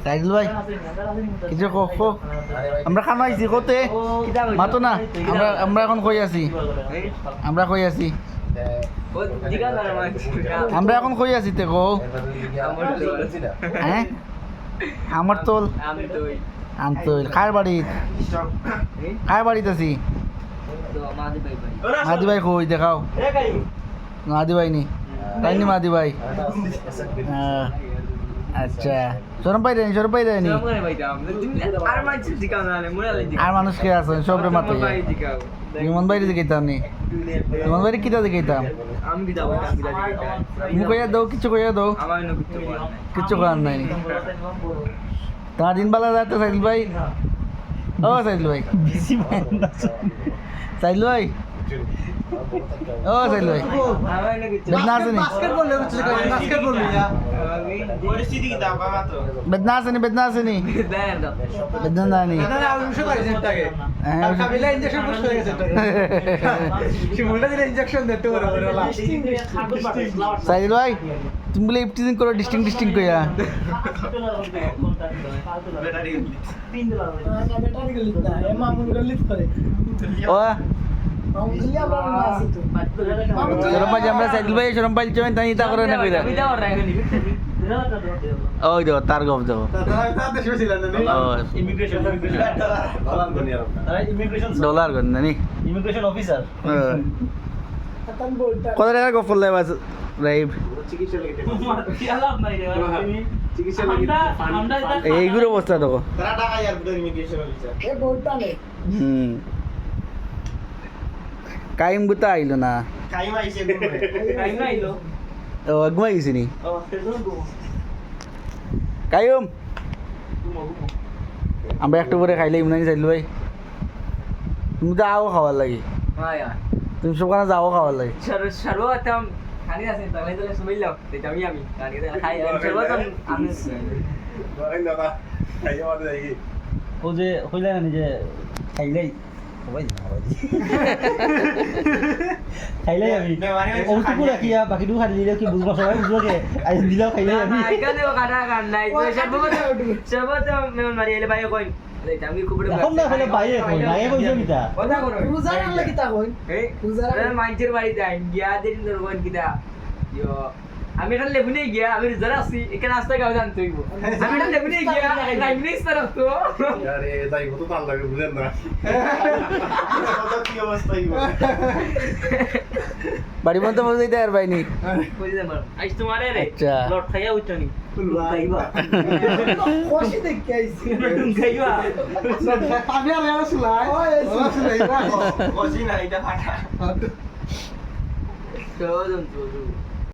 সাইদুল ভাই কিছু কো আমরা খানা আইছি কোতে মাতো না আমরা এখন কই আছি আমরা কই আছি আমরা এখন কই আছি তে কো হ্যাঁ আমার তোল আমতোল কার বাড়িতে আছি মাদি ভাই কই দেখাও মাদি ভাই নি তাই নি মাদি ভাই আচ্ছা শরম পাই দেয়নি আর মানুষ কে আছেন সবরে মাথায় ইমন বাইরে দিকে নি ইমন বাইরে কিতা দিকে তুমি কইয়া দাও কিছু কইয়া দাও কিছু করার নাই তোমার দিন বেলা যাতে সাইল ভাই ও সাইল ভাই সাইল ভাই ও সাইল ভাই বেদনা আসেনি বেদনা নাই সাইল ভাই তুমি বলে ইফটিজিং করো ডিস্টিং কইয়া ও শরম ভাই আমরা সাইদুল ভাই শরম ভাই চয়েন তাই তা করে না কইরা ওই দেখো তার গপ দেখো ডলার গন নানি ইমিগ্রেশন অফিসার কত টাকা গপ করলে বাস রাইব এইগুলো অবস্থা দেখো কাইম গুতা আইলো না ও আগুয়া গেছি নি কাইম আমরা একটু করে খাইলে ইমনানি চাইল ভাই তুমি তো আও খাওয়ার লাগে তুমি সব কারণে যাও খাওয়ার লাগে ও যে কইলা না যে খাইলেই সবাই খাইলাই আমি ওটুকু রাখিয়া বাকিটুকু খালি দিলে কি বুঝবা সবাই বুঝবো কে আজ দিলাও খাইলাই আমি এখন না হলে বাইরে কই লাগে কইছো কিতা আমি এটা লেবুনে গিয়া আমি যারা আছি এখানে রাস্তা গাও জানতে হইব আমি এটা লেবুনে গিয়া ইংলিশ তারফ তো আরে তাই কত তাল লাগে বুঝেন না কত কি অবস্থা হইব বাড়ি মধ্যে মধ্যে দিতে আর বাইনি কই দে মার আইছ তোমারে রে আচ্ছা লট খাইয়া উঠনি খাইবা খুশি দেখে আইছি খাইবা আমি আর এরা শুলাই খুশি না এটা ফাটা চল